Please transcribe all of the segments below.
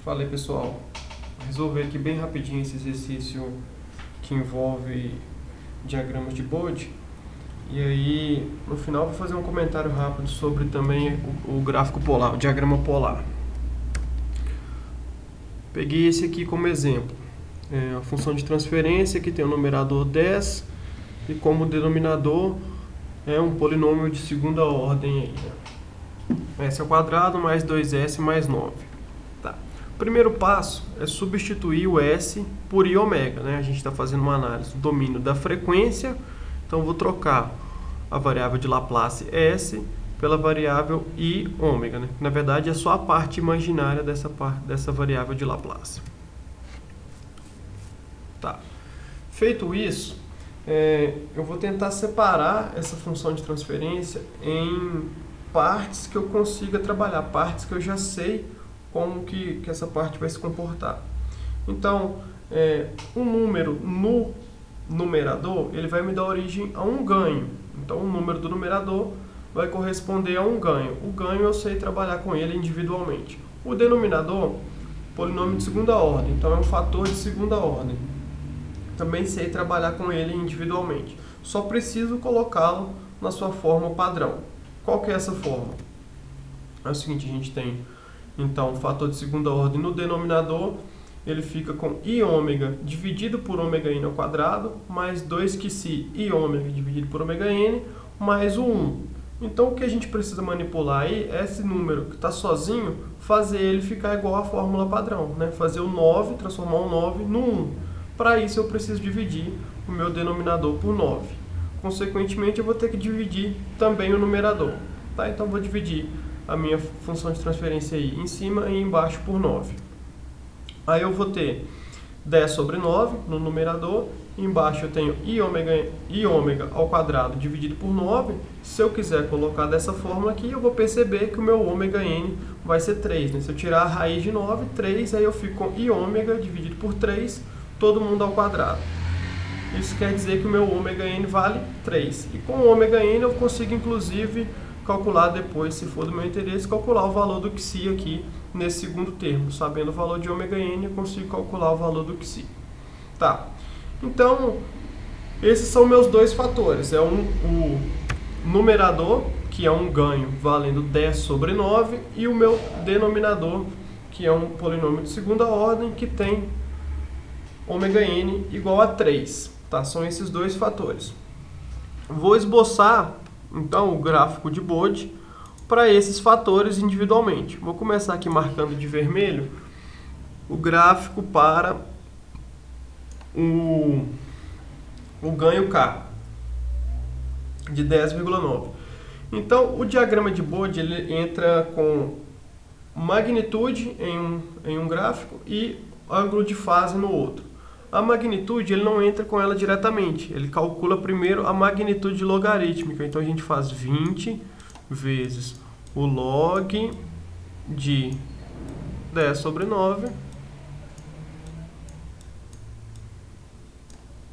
Fala aí, pessoal. Vou resolver aqui bem rapidinho esse exercício que envolve diagramas de Bode. E aí, no final, vou fazer um comentário rápido sobre também o gráfico polar, o diagrama polar. Peguei esse aqui como exemplo. A função de transferência que tem o numerador 10 e como denominador é um polinômio de segunda ordem aí, né? S ao quadrado mais 2s mais 9. Tá. O primeiro passo é substituir o s por i ômega, né? A gente está fazendo uma análise do domínio da frequência, então vou trocar a variável de Laplace s pela variável i ômega, né? Na verdade é só a parte imaginária dessa variável de Laplace. Tá. Feito isso, eu vou tentar separar essa função de transferência em partes que eu consiga trabalhar, partes que eu já sei como que essa parte vai se comportar. Então, um número no numerador, ele vai me dar origem a um ganho. Então, o número do numerador vai corresponder a um ganho. O ganho eu sei trabalhar com ele individualmente. O denominador, polinômio de segunda ordem, então é um fator de segunda ordem. Também sei trabalhar com ele individualmente. Só preciso colocá-lo na sua forma padrão. Qual que é essa forma? É o seguinte, a gente tem então o fator de segunda ordem no denominador, ele fica com i ômega dividido por ômega n ao quadrado, mais 2qc i ômega dividido por ômega n, mais o 1. Então o que a gente precisa manipular aí é esse número que está sozinho, fazer ele ficar igual à fórmula padrão, né? Fazer o 9, transformar o 9 no 1. Para isso eu preciso dividir o meu denominador por 9. Consequentemente eu vou ter que dividir também o numerador. Tá? Então eu vou dividir a minha função de transferência aí em cima e embaixo por 9. Aí eu vou ter 10 sobre 9 no numerador, embaixo eu tenho i ômega ao quadrado dividido por 9. Se eu quiser colocar dessa forma aqui, eu vou perceber que o meu ômega n vai ser 3. Né? Se eu tirar a raiz de 9, 3, aí eu fico com i ômega dividido por 3, todo mundo ao quadrado. Isso quer dizer que o meu ômega n vale 3. E com o ômega n eu consigo, inclusive, calcular depois, se for do meu interesse, calcular o valor do Xi aqui nesse segundo termo. Sabendo o valor de ômega n, eu consigo calcular o valor do Xi. Tá. Então, esses são meus dois fatores. É o numerador, que é um ganho valendo 10 sobre 9, e o meu denominador, que é um polinômio de segunda ordem, que tem ômega n igual a 3. Tá? São esses dois fatores. Vou esboçar, então, o gráfico de Bode para esses fatores individualmente. Vou começar aqui marcando de vermelho o gráfico para o ganho K de 10,9. Então, o diagrama de Bode ele entra com magnitude em um gráfico e ângulo de fase no outro. A magnitude ele não entra com ela diretamente, ele calcula primeiro a magnitude logarítmica. Então a gente faz 20 vezes o log de 10 sobre 9.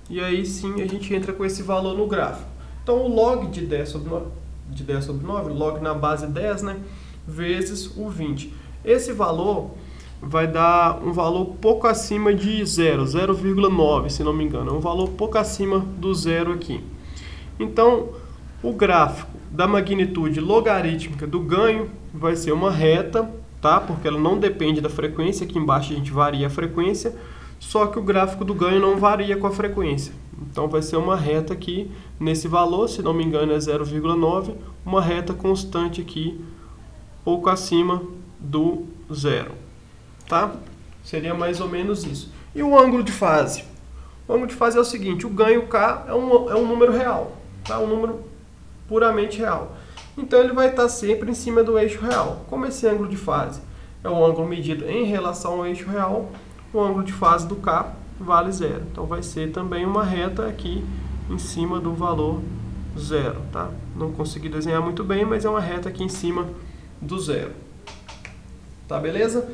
E aí sim a gente entra com esse valor no gráfico. Então o log de 10 sobre 9, log na base 10, né, vezes o 20. Esse valor vai dar um valor pouco acima de 0,9, se não me engano. É um valor pouco acima do zero aqui. Então, o gráfico da magnitude logarítmica do ganho vai ser uma reta, tá? Porque ela não depende da frequência. Aqui embaixo a gente varia a frequência, só que o gráfico do ganho não varia com a frequência. Então, vai ser uma reta aqui nesse valor, se não me engano é 0,9, uma reta constante aqui, pouco acima do zero. Tá? Seria mais ou menos isso. E o ângulo de fase? O ângulo de fase é o seguinte, o ganho K é um número real, tá? Um número puramente real. Então ele vai estar sempre em cima do eixo real. Como esse ângulo de fase é um ângulo medido em relação ao eixo real, o ângulo de fase do K vale zero. Então vai ser também uma reta aqui em cima do valor zero. Tá? Não consegui desenhar muito bem, mas é uma reta aqui em cima do zero. Tá, beleza?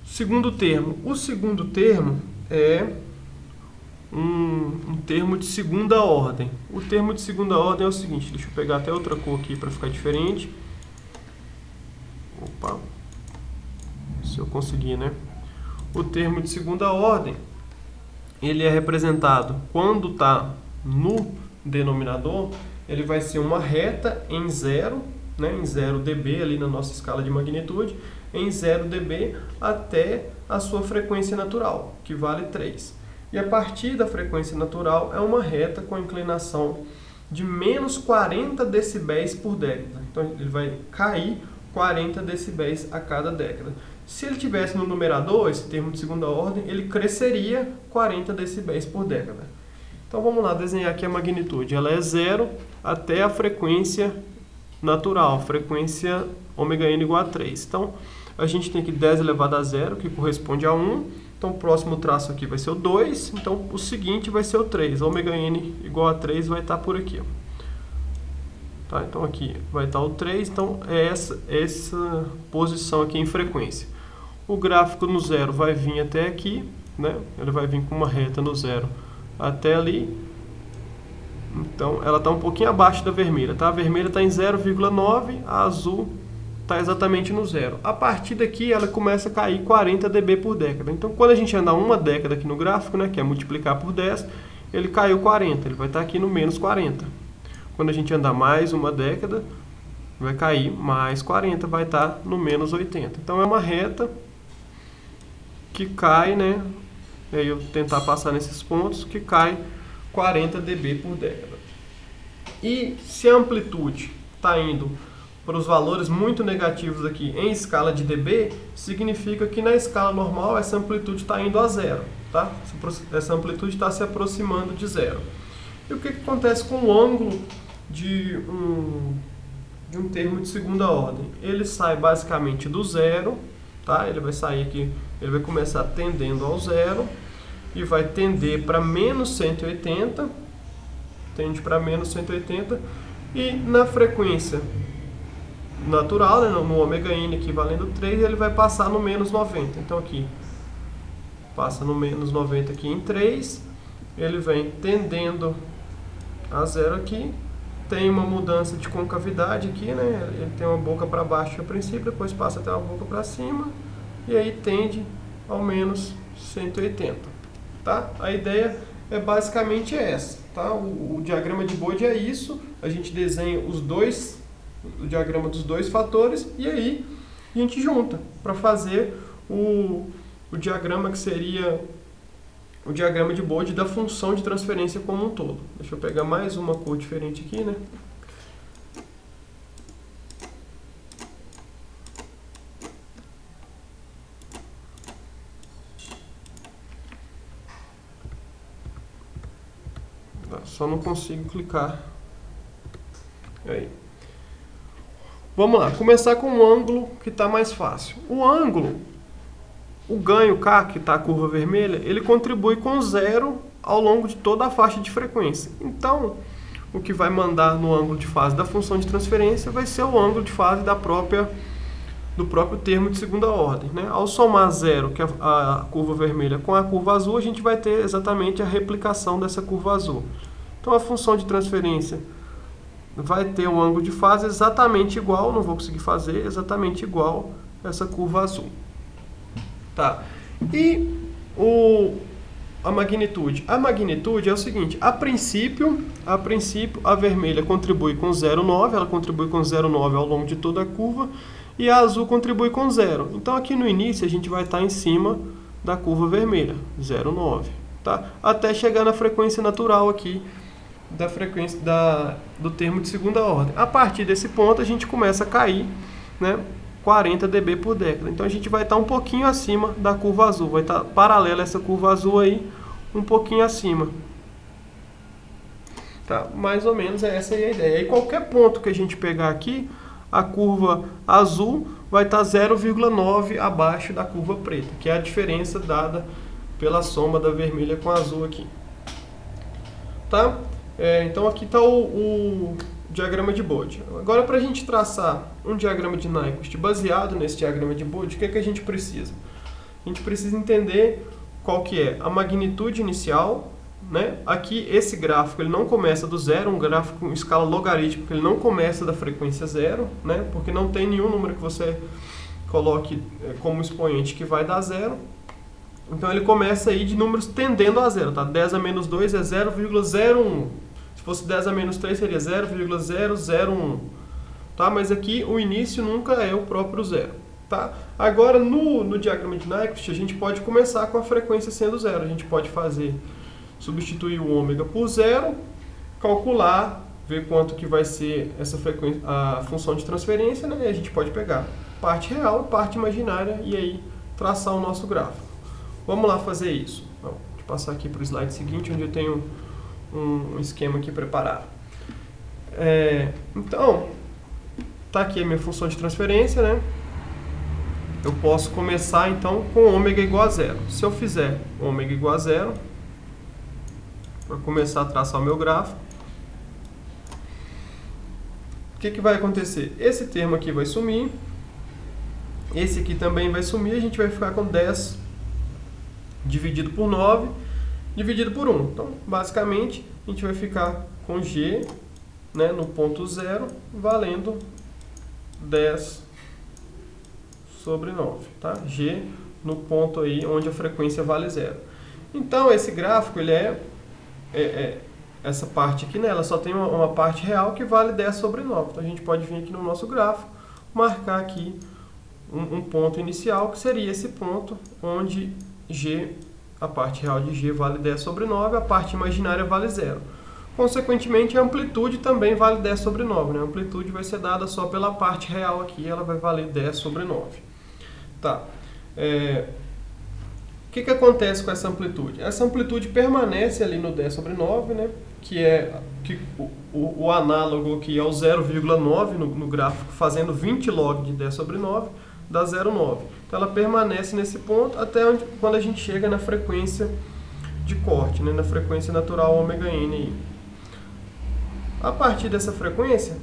Segundo termo. O segundo termo é um termo de segunda ordem. O termo de segunda ordem é o seguinte, deixa eu pegar até outra cor aqui para ficar diferente. Opa. se eu conseguir, né? O termo de segunda ordem, ele é representado quando está no denominador, ele vai ser uma reta em 0, né, em 0 dB ali na nossa escala de magnitude, em 0 dB até a sua frequência natural, que vale 3. E a partir da frequência natural é uma reta com inclinação de menos 40 decibéis por década. Então ele vai cair 40 decibéis a cada década. Se ele tivesse no numerador, esse termo de segunda ordem, ele cresceria 40 decibéis por década. Então vamos lá desenhar aqui a magnitude. Ela é 0 até a frequência natural, frequência ômega-n igual a 3. Então a gente tem aqui 10 elevado a 0, que corresponde a 1. Então o próximo traço aqui vai ser o 2. Então o seguinte vai ser o 3. Ômega-n igual a 3 vai estar por aqui, ó. Tá, então aqui vai estar o 3. Então é essa posição aqui em frequência. O gráfico no 0 vai vir até aqui, né? Ele vai vir com uma reta no 0 até ali. Então ela está um pouquinho abaixo da vermelha, tá? A vermelha está em 0,9, a azul está exatamente no 0. A partir daqui ela começa a cair 40 dB por década. Então quando a gente andar uma década aqui no gráfico, né, que é multiplicar por 10, ele caiu 40, ele vai estar aqui no menos 40. Quando a gente andar mais uma década, vai cair mais 40, vai estar no menos 80. Então é uma reta que cai, né? E aí eu tentar passar nesses pontos, que cai 40 dB por década. E se a amplitude está indo para os valores muito negativos aqui em escala de dB, significa que na escala normal essa amplitude está indo a 0, tá? Essa amplitude está se aproximando de 0. E o que acontece com o ângulo de um termo de segunda ordem? Ele sai basicamente do 0, tá? Ele vai sair aqui, ele vai começar tendendo ao 0 e vai tender para menos 180, tende para menos 180, e na frequência natural, né, no ômega-n aqui valendo 3, ele vai passar no menos 90. Então aqui passa no menos 90 aqui em 3, ele vem tendendo a 0 aqui, tem uma mudança de concavidade aqui, né? Ele tem uma boca para baixo a princípio, depois passa até uma boca para cima, e aí tende ao menos 180. Tá? A ideia é basicamente essa. Tá? O diagrama de Bode é isso. A gente desenha o diagrama dos dois fatores e aí a gente junta para fazer o diagrama que seria o diagrama de Bode da função de transferência como um todo. Deixa eu pegar mais uma cor diferente aqui, né? Só não consigo clicar. Aí. Vamos lá, começar com um ângulo que está mais fácil. O ângulo, o ganho K, que está a curva vermelha, ele contribui com 0 ao longo de toda a faixa de frequência. Então, o que vai mandar no ângulo de fase da função de transferência vai ser o ângulo de fase do próprio termo de segunda ordem, né? Ao somar 0, que é a curva vermelha, com a curva azul, a gente vai ter exatamente a replicação dessa curva azul. Então a função de transferência vai ter um ângulo de fase exatamente igual, não vou conseguir fazer, exatamente igual a essa curva azul. Tá. E a magnitude? A magnitude é o seguinte, a princípio a vermelha contribui com 0,9, ela contribui com 0,9 ao longo de toda a curva, e a azul contribui com 0. Então aqui no início a gente vai estar em cima da curva vermelha, 0,9, tá? Até chegar na frequência natural aqui, da frequência do termo de segunda ordem. A partir desse ponto a gente começa a cair, né, 40 dB por década. Então a gente vai estar um pouquinho acima da curva azul, vai estar paralela a essa curva azul aí, um pouquinho acima. Tá? Mais ou menos essa é a ideia. E qualquer ponto que a gente pegar aqui, a curva azul vai estar 0,9 abaixo da curva preta, que é a diferença dada pela soma da vermelha com a azul aqui. Tá? Então aqui está o diagrama de Bode. Agora, para a gente traçar um diagrama de Nyquist baseado nesse diagrama de Bode, o que é que a gente precisa? A gente precisa entender qual que é a magnitude inicial, né? Aqui esse gráfico ele não começa do zero, um gráfico em escala logarítmica, ele não começa da frequência zero, né? Porque não tem nenhum número que você coloque como expoente que vai dar zero. Então ele começa aí de números tendendo a zero, tá? 10 a menos 2 é 0,01. Se fosse 10 a menos 3 seria 0,001. Tá? Mas aqui o início nunca é o próprio zero. Tá? Agora no diagrama de Nyquist a gente pode começar com a frequência sendo zero. A gente pode substituir o ômega por zero, calcular, ver quanto que vai ser essa frequência, a função de transferência, né? E a gente pode pegar parte real, parte imaginária e aí traçar o nosso gráfico. Vamos lá fazer isso. Então, deixa eu passar aqui para o slide seguinte, onde eu tenho um esquema aqui preparado. Então, tá aqui a minha função de transferência, né? Eu posso começar então com ômega igual a zero. Se eu fizer ômega igual a zero, para começar a traçar o meu gráfico, o que vai acontecer? Esse termo aqui vai sumir, esse aqui também vai sumir, a gente vai ficar com 10 dividido por 9, dividido por 1. Então, basicamente, a gente vai ficar com G, né, no ponto 0, valendo 10 sobre 9. Tá? G no ponto aí onde a frequência vale 0. Então, esse gráfico, ele essa parte aqui, né, ela só tem uma parte real que vale 10 sobre 9. Então, a gente pode vir aqui no nosso gráfico, marcar aqui um ponto inicial, que seria esse ponto onde G, a parte real de G vale 10 sobre 9, a parte imaginária vale 0. Consequentemente, a amplitude também vale 10 sobre 9. Né? A amplitude vai ser dada só pela parte real aqui, ela vai valer 10 sobre 9. Tá. O que acontece com essa amplitude? Essa amplitude permanece ali no 10 sobre 9, né? O análogo aqui é o 0,9 no gráfico, fazendo 20 log de 10 sobre 9, dá 0,9. Então ela permanece nesse ponto até quando a gente chega na frequência de corte, né? Na frequência natural ômega n. Aí. A partir dessa frequência,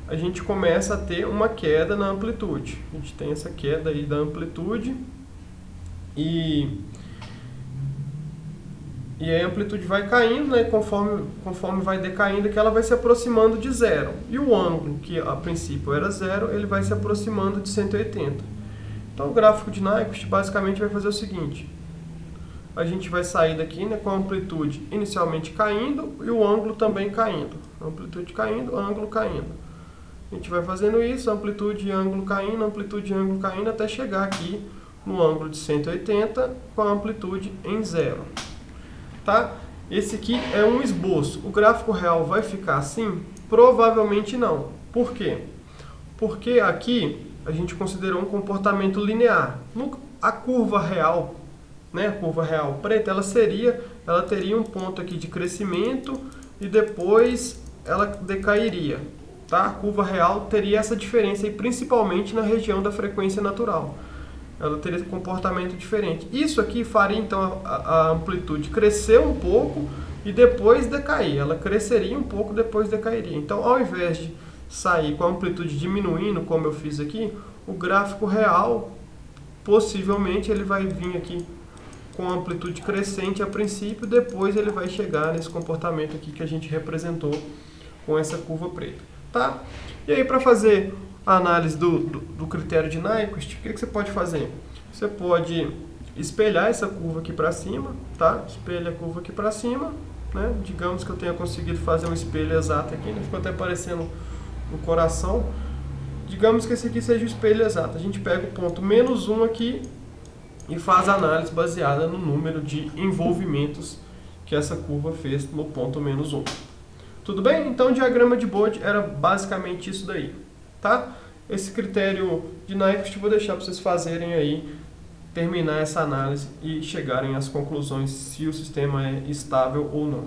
a gente começa a ter uma queda na amplitude. A gente tem essa queda aí da amplitude e aí a amplitude vai caindo, né? Conforme vai decaindo, que ela vai se aproximando de zero. E o ângulo, que a princípio era zero, ele vai se aproximando de 180. Então o gráfico de Nyquist basicamente vai fazer o seguinte. A gente vai sair daqui, né, com a amplitude inicialmente caindo e o ângulo também caindo. Amplitude caindo, ângulo caindo. A gente vai fazendo isso, amplitude e ângulo caindo, até chegar aqui no ângulo de 180 com a amplitude em zero. Tá? Esse aqui é um esboço. O gráfico real vai ficar assim? Provavelmente não. Por quê? Porque aqui a gente considerou um comportamento linear. A curva real, né, a curva real preta, ela teria um ponto aqui de crescimento e depois ela decairia. Tá? A curva real teria essa diferença, aí, principalmente na região da frequência natural. Ela teria um comportamento diferente. Isso aqui faria, então, a amplitude crescer um pouco e depois decair. Ela cresceria um pouco, depois decairia. Então, ao invés de sair com a amplitude diminuindo, como eu fiz aqui, o gráfico real, possivelmente, ele vai vir aqui com a amplitude crescente a princípio, depois ele vai chegar nesse comportamento aqui que a gente representou com essa curva preta. Tá? E aí, para fazer a análise do critério de Nyquist, o que você pode fazer? Você pode espelhar essa curva aqui para cima, tá? Espelha a curva aqui para cima, né? Digamos que eu tenha conseguido fazer um espelho exato aqui, né? Ficou até parecendo um coração. Digamos que esse aqui seja o espelho exato. A gente pega o ponto menos 1 aqui e faz a análise baseada no número de envolvimentos que essa curva fez no ponto menos 1. Tudo bem? Então o diagrama de Bode era basicamente isso daí. Tá? Esse critério de Nyquist eu vou deixar para vocês fazerem aí, terminar essa análise e chegarem às conclusões se o sistema é estável ou não.